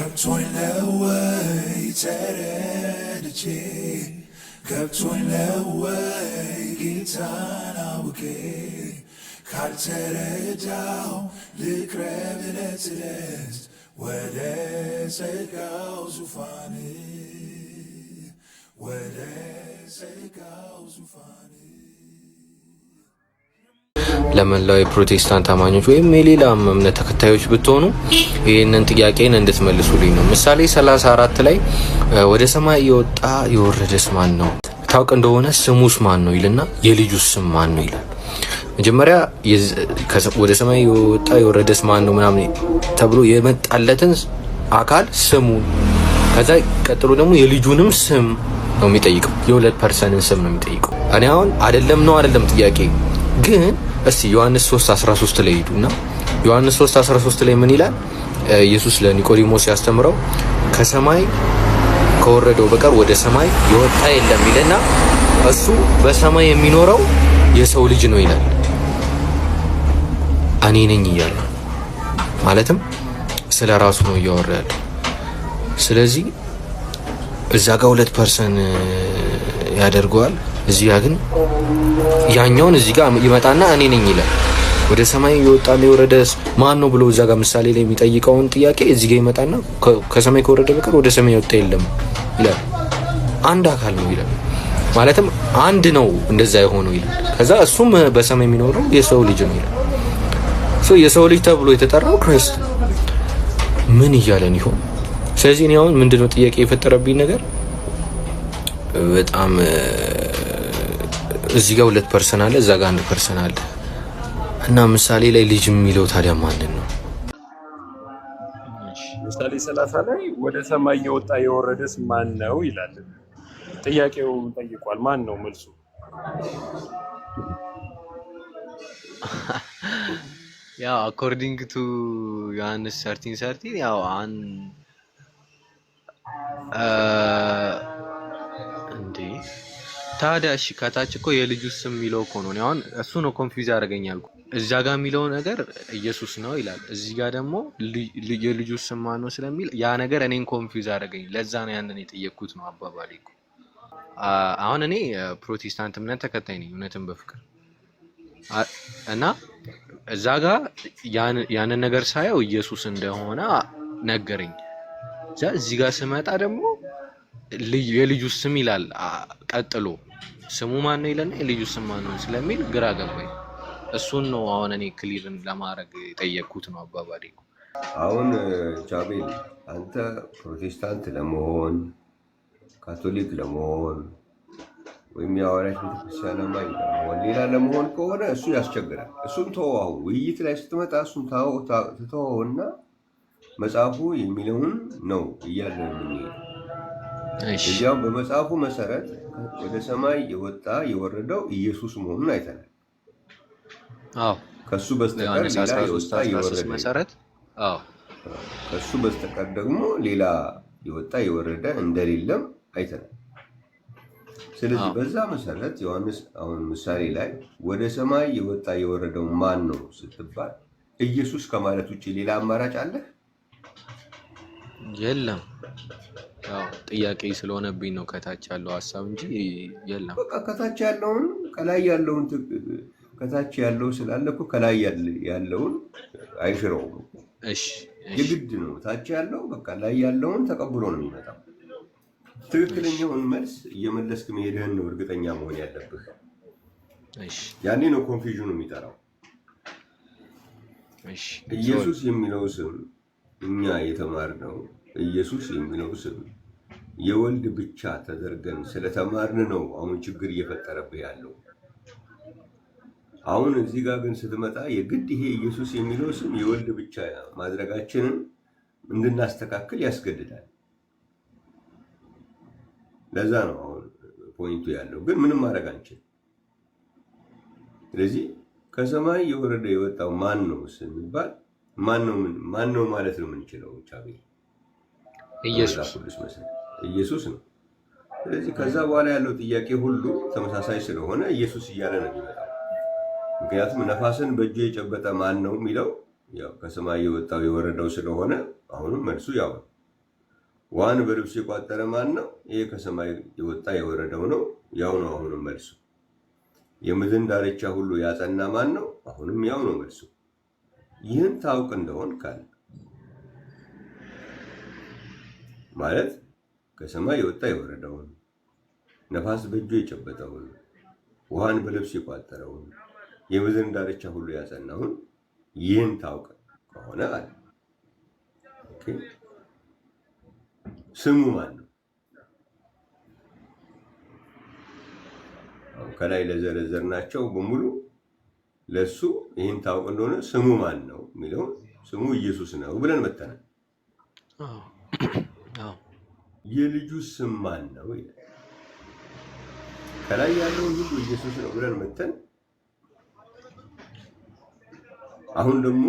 ገብቶኝ ለወይ ተረድቼ ገብቶኝ ለወይ ጌታን አውቄ ካልተረዳው ልቅረብ ለትለት ወደ ጸጋው ዙፋን ወደ ጸጋው ዙፋን ለመላው የፕሮቴስታንት አማኞች ወይም የሌላ እምነት ተከታዮች ብትሆኑ ይሄንን ጥያቄን እንድትመልሱልኝ ነው። ምሳሌ 34 ላይ ወደ ሰማይ የወጣ የወረደስ ማን ነው? ታውቅ እንደሆነ ስሙስ ማን ነው ይልና የልጁስ ስም ማን ነው ይላል። መጀመሪያ ወደ ሰማይ የወጣ የወረደስ ማን ነው ምናምን ተብሎ የመጣለትን አካል ስሙን፣ ከዛ ቀጥሎ ደግሞ የልጁንም ስም ነው የሚጠይቀው። የሁለት ፐርሰንን ስም ነው የሚጠይቀው። እኔ አሁን አይደለም ጥያቄ ግን እስቲ ዮሐንስ 3:13 ላይ ሄዱና ዮሐንስ 3:13 ላይ ምን ይላል? ኢየሱስ ለኒቆዲሞስ ያስተምረው ከሰማይ ከወረደው በቀር ወደ ሰማይ የወጣ የለም ይልና እሱ በሰማይ የሚኖረው የሰው ልጅ ነው ይላል። እኔ ነኝ እያለ ማለትም ስለ ራሱ ነው እያወራ ያለው። ስለዚህ እዛ ጋር 2% ያደርገዋል። እዚህ ጋር ግን ያኛውን እዚህ ጋር ይመጣና እኔ ነኝ ይላል። ወደ ሰማይ የወጣና የወረደስ ማን ነው ብሎ እዛ ጋር ምሳሌ ላይ የሚጠይቀውን ጥያቄ እዚህ ጋር ይመጣና ከሰማይ ከወረደ በቀር ወደ ሰማይ የወጣ የለም ይላል። አንድ አካል ነው ይላል። ማለትም አንድ ነው እንደዛ የሆነው ይላል። ከዛ እሱም በሰማይ የሚኖረው የሰው ልጅ ነው ይላል። የሰው ልጅ ተብሎ የተጠራው ክርስቶስ ምን እያለን ይሆን? ስለዚህ እኔ አሁን ምንድነው ጥያቄ የፈጠረብኝ ነገር በጣም እዚህ ጋር 2% አለ፣ እዛ ጋር 1% አለ እና ምሳሌ ላይ ልጅ የሚለው ታዲያ ማንን ነው? ምሳሌ 30 ላይ ወደ ሰማይ የወጣ የወረደስ ማን ነው ይላል። ጥያቄው ጠይቋል። ማን ነው? መልሱ ያው አኮርዲንግ ቱ ዮሐንስ 13:13 ያው እንዴ ታዲያ እሺ፣ ከታች እኮ የልጁ ስም የሚለው እኮ ነው። አሁን እሱ ነው ኮንፊውዝ ያደርገኛል። እዛ ጋር የሚለው ነገር ኢየሱስ ነው ይላል፣ እዚህ ጋር ደግሞ የልጁ ስም ማን ነው ስለሚል ያ ነገር እኔን ኮንፊውዝ አደረገኝ። ለዛ ነው ያንን የጠየቅኩት ነው አባባሌ እኮ። አሁን እኔ ፕሮቴስታንት እምነት ተከታይ ነኝ እውነትን በፍቅር እና እዛ ጋር ያንን ነገር ሳየው ኢየሱስ እንደሆነ ነገረኝ። እዚህ ጋር ስመጣ ደግሞ የልጁ ስም ይላል። ቀጥሎ ስሙ ማን ነው ይለና የልጁ ስም ማን ነው ስለሚል ግራ ገባኝ። እሱን ነው አሁን እኔ ክሊርን ለማድረግ የጠየቅኩት ነው አባባሌ። አሁን ቻቤል አንተ ፕሮቴስታንት ለመሆን ካቶሊክ ለመሆን ወይም የሐዋርያት ቤተክርስቲያን አማኝ ለመሆን ሌላ ለመሆን ከሆነ እሱ ያስቸግራል። እሱን ተወው። አሁን ውይይት ላይ ስትመጣ እሱን ተወውና መጽሐፉ የሚለውን ነው እያለ የምንሄድ። እዚያው በመጽሐፉ መሰረት ወደ ሰማይ የወጣ የወረደው ኢየሱስ መሆኑን አይተናል። ከሱ በስተቀር ሌላ የወጣ የወረደ መሰረት ከሱ በስተቀር ደግሞ ሌላ የወጣ የወረደ እንደሌለም አይተናል። ስለዚህ በዛ መሰረት ዮሐንስ አሁን ምሳሌ ላይ ወደ ሰማይ የወጣ የወረደው ማን ነው ስትባል ኢየሱስ ከማለት ውጭ ሌላ አማራጭ አለ? የለም። ያው ጥያቄ ስለሆነብኝ ነው ከታች ያለው ሀሳብ እንጂ የለም። በቃ ከታች ያለውን ከላይ ያለውን ከታች ያለው ስላለ እኮ ከላይ ያለውን አይሽረውም። እሺ የግድ ነው ታች ያለው በቃ ላይ ያለውን ተቀብሎ ነው የሚመጣው። ትክክለኛውን መልስ እየመለስክ መሄድህን ነው እርግጠኛ መሆን ያለብህ። እሺ ያኔ ነው ኮንፊውዥኑ የሚጠራው። እሺ ኢየሱስ የሚለው ስም እኛ የተማርነው ኢየሱስ የሚለው ስም የወልድ ብቻ ተደርገን ስለተማርን ነው አሁን ችግር እየፈጠረብህ ያለው። አሁን እዚህ ጋር ግን ስትመጣ የግድ ይሄ ኢየሱስ የሚለው ስም የወልድ ብቻ ማድረጋችንን እንድናስተካክል ያስገድዳል። ለዛ ነው አሁን ፖይንቱ ያለው። ግን ምንም ማድረግ አንችልም። ስለዚህ ከሰማይ የወረደ የወጣው ማን ነው ስንባል ማን ነው ማለት ነው የምንችለው? ቻቤ ኢየሱስ ነው። ስለዚህ ከዛ በኋላ ያለው ጥያቄ ሁሉ ተመሳሳይ ስለሆነ ኢየሱስ እያለ ነው የሚመጣው። ምክንያቱም ነፋስን በእጁ የጨበጠ ማን ነው የሚለው ያው ከሰማይ የወጣው የወረደው ስለሆነ አሁንም መልሱ ያው ውሃን በልብሱ የቋጠረ ማን ነው? ይሄ ከሰማይ የወጣ የወረደው ነው። ያው ነው አሁንም መልሱ። የምድርን ዳርቻ ሁሉ ያጸና ማን ነው? አሁንም ያው ነው መልሱ። ይህን ታውቅ እንደሆን ካለ ማለት ከሰማይ የወጣ የወረደውን፣ ነፋስ በእጁ የጨበጠውን፣ ውሃን በልብሱ የቋጠረውን፣ የምድርን ዳርቻ ሁሉ ያጸናውን ይህን ታውቅ ከሆነ አለ። ስሙ ማን ነው? ከላይ ለዘረዘርናቸው በሙሉ ለሱ ይህን ታውቅ እንደሆነ ስሙ ማን ነው የሚለው ስሙ ኢየሱስ ነው ብለን መተናል። የልጁ ስም ማን ነው ይላል። ከላይ ያለውን ሁሉ ኢየሱስ ነው ብለን መተን አሁን ደግሞ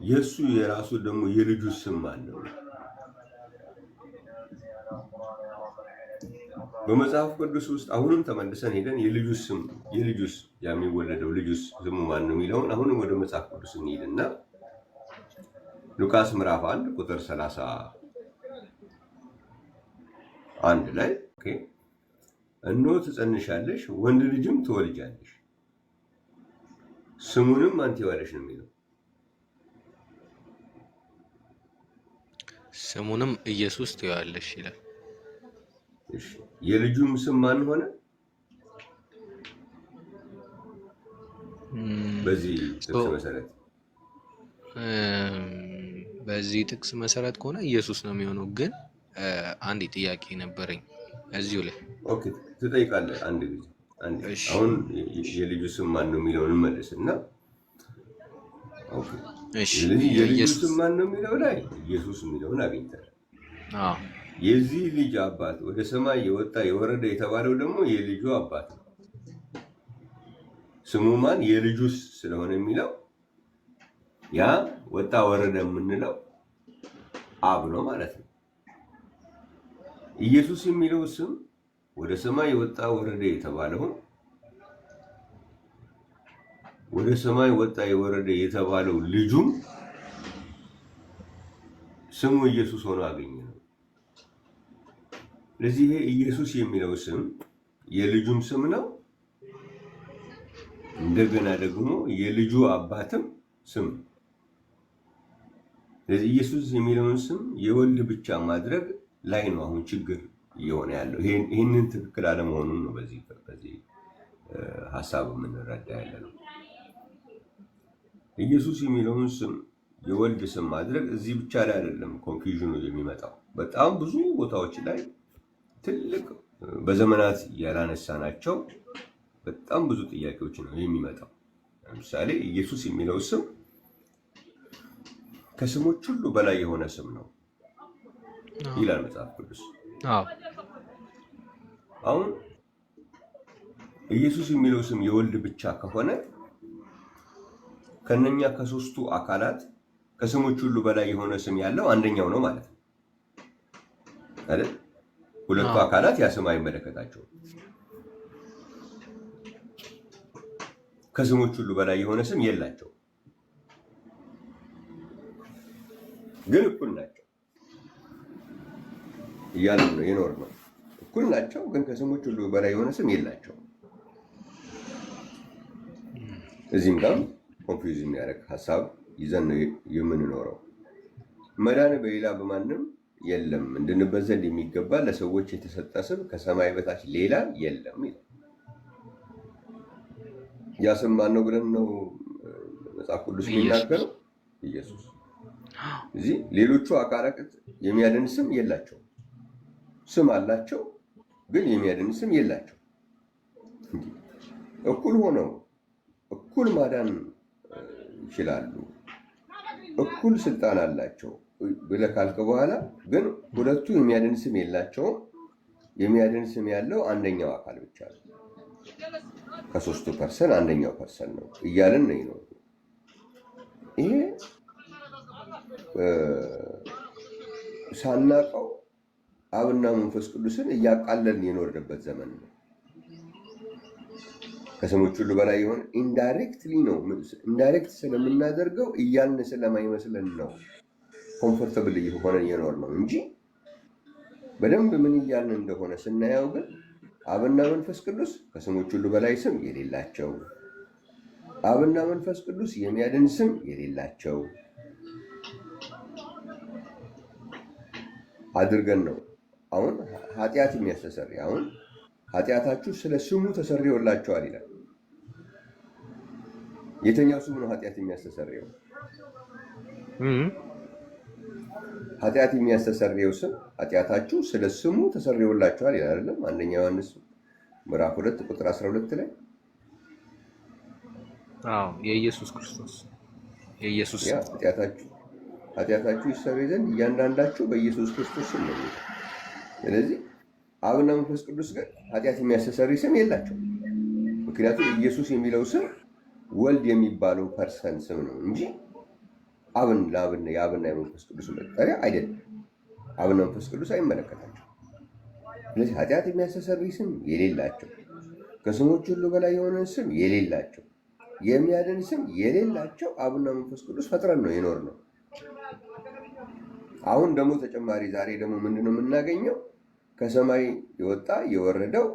የሱ የራሱ ደግሞ የልጁ ስም ማን ነው? በመጽሐፍ ቅዱስ ውስጥ አሁንም ተመልሰን ሄደን የልጁስ የሚወለደው ልጁስ ስሙ ማን ነው የሚለውን አሁንም ወደ መጽሐፍ ቅዱስ እንሂድና ሉቃስ ምዕራፍ 1 ቁጥር 31 ላይ እነሆ ትጸንሻለሽ፣ ወንድ ልጅም ትወልጃለሽ፣ ስሙንም ማን ትይዋለሽ ነው የሚለው። ስሙንም ኢየሱስ ትይዋለሽ ይላል። የልጁም ስም ማን ሆነ? በዚህ ጥቅስ መሰረት ከሆነ ኢየሱስ ነው የሚሆነው። ግን አንድ ጥያቄ ነበረኝ እዚሁ ላይ። ኦኬ ትጠይቃለህ አንድ ጊዜ። አሁን የልጁ ስም ማን ነው የሚለውን እንመልስና የልጁ ስም ማን ነው የሚለው ላይ ኢየሱስ የሚለውን አግኝተናል። የዚህ ልጅ አባት ወደ ሰማይ የወጣ የወረደ የተባለው ደግሞ የልጁ አባት ነው። ስሙ ማን? የልጁስ ስለሆነ የሚለው ያ ወጣ ወረደ የምንለው አብ ነው ማለት ነው። ኢየሱስ የሚለው ስም ወደ ሰማይ የወጣ ወረደ የተባለው ወደ ሰማይ ወጣ የወረደ የተባለው ልጁም ስሙ ኢየሱስ ሆኖ አገኘ ነው። ለዚህ ኢየሱስ የሚለው ስም የልጁም ስም ነው። እንደገና ደግሞ የልጁ አባትም ስም። ለዚህ ኢየሱስ የሚለውን ስም የወልድ ብቻ ማድረግ ላይ ነው አሁን ችግር እየሆነ ያለው። ይህንን ትክክል አለመሆኑን ነው በዚህ ሀሳብ የምንረዳ ያለ ነው። ኢየሱስ የሚለውን ስም የወልድ ስም ማድረግ እዚህ ብቻ ላይ አይደለም ኮንፊውዥኑ የሚመጣው። በጣም ብዙ ቦታዎች ላይ ትልቅ በዘመናት ያላነሳናቸው በጣም ብዙ ጥያቄዎች ነው የሚመጣው። ለምሳሌ ኢየሱስ የሚለው ስም ከስሞች ሁሉ በላይ የሆነ ስም ነው ይላል መጽሐፍ ቅዱስ። አሁን ኢየሱስ የሚለው ስም የወልድ ብቻ ከሆነ ከነኛ ከሶስቱ አካላት ከስሞች ሁሉ በላይ የሆነ ስም ያለው አንደኛው ነው ማለት ነው አይደል? ሁለቱ አካላት ያ ስም አይመለከታቸውም። ከስሞች ሁሉ በላይ የሆነ ስም የላቸው፣ ግን እኩል ናቸው እያልን ነው የኖር ነው። እኩል ናቸው፣ ግን ከስሞች ሁሉ በላይ የሆነ ስም የላቸው። እዚህም ጋር ኮንፊውዝ የሚያደርግ ሀሳብ ይዘን ነው የምንኖረው። መዳን በሌላ በማንም የለም፣ እንድንበት ዘንድ የሚገባ ለሰዎች የተሰጠ ስም ከሰማይ በታች ሌላ የለም ይላል። ያ ስም ማን ነው ብለን ነው መጽሐፍ ቅዱስ የሚናገረው? ኢየሱስ። እዚህ ሌሎቹ አካላት የሚያድን ስም የላቸው። ስም አላቸው፣ ግን የሚያድን ስም የላቸው። እኩል ሆነው እኩል ማዳን ይችላሉ፣ እኩል ስልጣን አላቸው ብለህ ካልክ በኋላ ግን ሁለቱ የሚያድን ስም የላቸውም። የሚያድን ስም ያለው አንደኛው አካል ብቻ ነው። ከሶስቱ ፐርሰን አንደኛው ፐርሰን ነው እያልን ነው ነው። ይሄ ሳናቀው አብና መንፈስ ቅዱስን እያቃለልን የኖርንበት ዘመን ነው። ከስሞች ሁሉ በላይ የሆነ ኢንዳይሬክትሊ ነው። ኢንዳይሬክት ስለምናደርገው እያልን ስለማይመስለን ነው ኮምፎርተብል እየሆነ እየኖር ነው እንጂ በደንብ ምን እያልን እንደሆነ ስናየው ግን አብና መንፈስ ቅዱስ ከስሞች ሁሉ በላይ ስም የሌላቸው፣ አብና መንፈስ ቅዱስ የሚያድን ስም የሌላቸው አድርገን ነው አሁን ኃጢአት የሚያስተሰርይ። አሁን ኃጢአታችሁ ስለ ስሙ ተሰርዮላችኋል ይላል። የተኛው ስሙ ነው ኃጢአት የሚያስተሰርየው? ኃጢአት የሚያስተሰርየው ስም ኃጢአታችሁ ስለ ስሙ ተሰርዮላችኋል ይላል አይደለም? አንደኛ ዮሐንስ ምዕራፍ 2 ቁጥር 12 ላይ የኢየሱስ ክርስቶስ የኢየሱስ ኃጢአታችሁ ይሰረይ ዘንድ እያንዳንዳችሁ በኢየሱስ ክርስቶስ ስም ነው። ስለዚህ አብና መንፈስ ቅዱስ ግን ኃጢአት የሚያስተሰርይ ስም የላቸው። ምክንያቱም ኢየሱስ የሚለው ስም ወልድ የሚባለው ፐርሰን ስም ነው እንጂ የአብና የመንፈስ ቅዱስ መጠሪያ አይደለም። አብና መንፈስ ቅዱስ አይመለከታቸው። ስለዚህ ኃጢአት የሚያስተሰርይ ስም የሌላቸው፣ ከስሞች ሁሉ በላይ የሆነ ስም የሌላቸው፣ የሚያድን ስም የሌላቸው አብና መንፈስ ቅዱስ ፈጥረን ነው የኖር ነው። አሁን ደግሞ ተጨማሪ ዛሬ ደግሞ ምንድነው የምናገኘው? ከሰማይ የወጣ የወረደው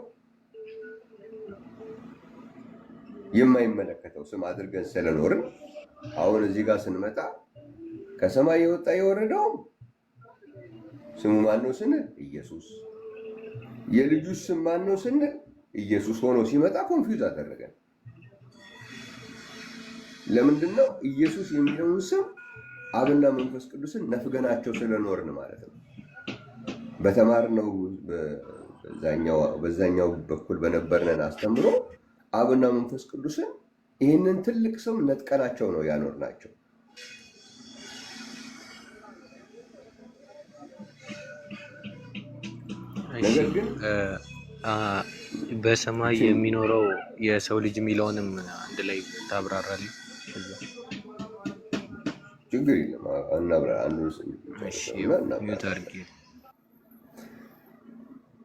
የማይመለከተው ስም አድርገን ስለኖርን አሁን እዚህ ጋር ስንመጣ ከሰማይ የወጣ የወረደው ስሙ ማነው ስንል ኢየሱስ፣ የልጁ ስም ማነው ስንል ኢየሱስ ሆኖ ሲመጣ ኮንፊውዝ አደረገን። ለምንድን ነው? ኢየሱስ የሚለውን ስም አብና መንፈስ ቅዱስን ነፍገናቸው ስለኖርን ማለት ነው። በተማርነው በዛኛው በኩል በነበርነን አስተምሮ አብና መንፈስ ቅዱስን ይህንን ትልቅ ስም ነጥቀናቸው ነው ያኖርናቸው። ነገር ግን በሰማይ የሚኖረው የሰው ልጅ የሚለውንም አንድ ላይ ታብራራለህ? ችግር የለም እናብራ።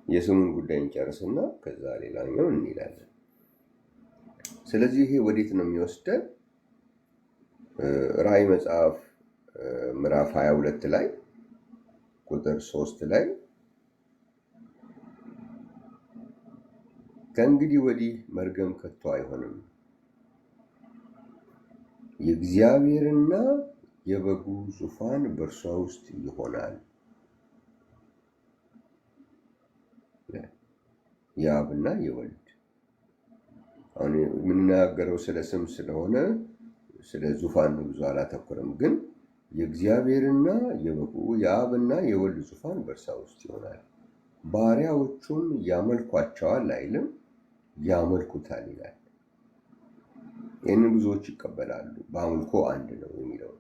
የስሙን ጉዳይ እንጨርስና ከዛ ሌላኛው እንሄዳለን። ስለዚህ ይሄ ወዴት ነው የሚወስደን? ራዕይ መጽሐፍ ምዕራፍ 22 ላይ ቁጥር 3 ላይ ከእንግዲህ ወዲህ መርገም ከቶ አይሆንም፣ የእግዚአብሔርና የበጉ ዙፋን በእርሷ ውስጥ ይሆናል። የአብና የወልድ አሁን የምንናገረው ስለ ስም ስለሆነ ስለ ዙፋን ብዙ አላተኩርም። ግን የእግዚአብሔርና የበጉ የአብና የወልድ ዙፋን በእርሷ ውስጥ ይሆናል፣ ባሪያዎቹም ያመልኳቸዋል አይልም፣ ያመልኩታል ይላል። ይህንን ብዙዎች ይቀበላሉ። በአምልኮ አንድ ነው የሚለው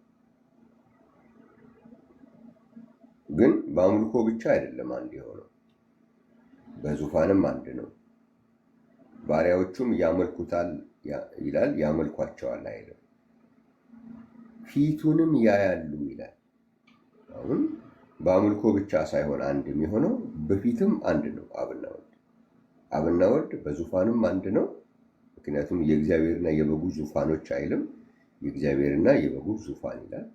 ግን በአምልኮ ብቻ አይደለም አንድ የሆነው፣ በዙፋንም አንድ ነው። ባሪያዎቹም ያመልኩታል ይላል፣ ያመልኳቸዋል አይልም። ፊቱንም ያያሉ ይላል። አሁን በአምልኮ ብቻ ሳይሆን አንድ የሚሆነው በፊትም አንድ ነው። አብና ወልድ በዙፋንም አንድ ነው። ምክንያቱም የእግዚአብሔርና የበጉ ዙፋኖች አይልም፣ የእግዚአብሔርና የበጉ ዙፋን ይላል።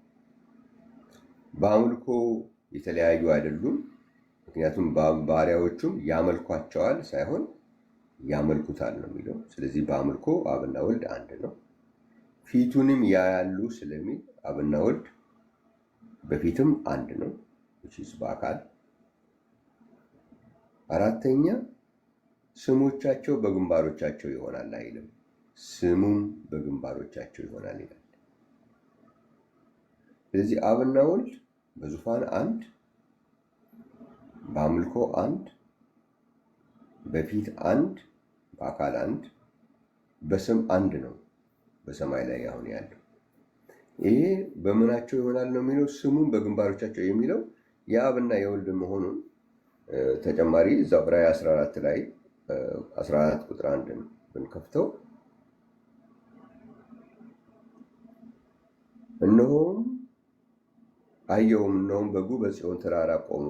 በአምልኮ የተለያዩ አይደሉም። ምክንያቱም ባሪያዎቹም ያመልኳቸዋል ሳይሆን ያመልኩታል ነው የሚለው። ስለዚህ በአምልኮ አብና ወልድ አንድ ነው። ፊቱንም ያያሉ ስለሚል አብና ወልድ በፊትም አንድ ነው በአካል። አራተኛ ስሞቻቸው በግንባሮቻቸው ይሆናል አይልም፣ ስሙም በግንባሮቻቸው ይሆናል ይላል። ስለዚህ አብና ወልድ በዙፋን አንድ፣ በአምልኮ አንድ፣ በፊት አንድ፣ በአካል አንድ፣ በስም አንድ ነው በሰማይ ላይ አሁን ያለው። ይሄ በምናቸው ይሆናል ነው የሚለው። ስሙም በግንባሮቻቸው የሚለው የአብና የወልድ መሆኑን ተጨማሪ እዛው ራዕይ 14 ላይ 14 ቁጥር 1 ብንከፍተው እነሆም አየሁም፣ እነሆም በጉ በጽዮን ተራራ ቆሞ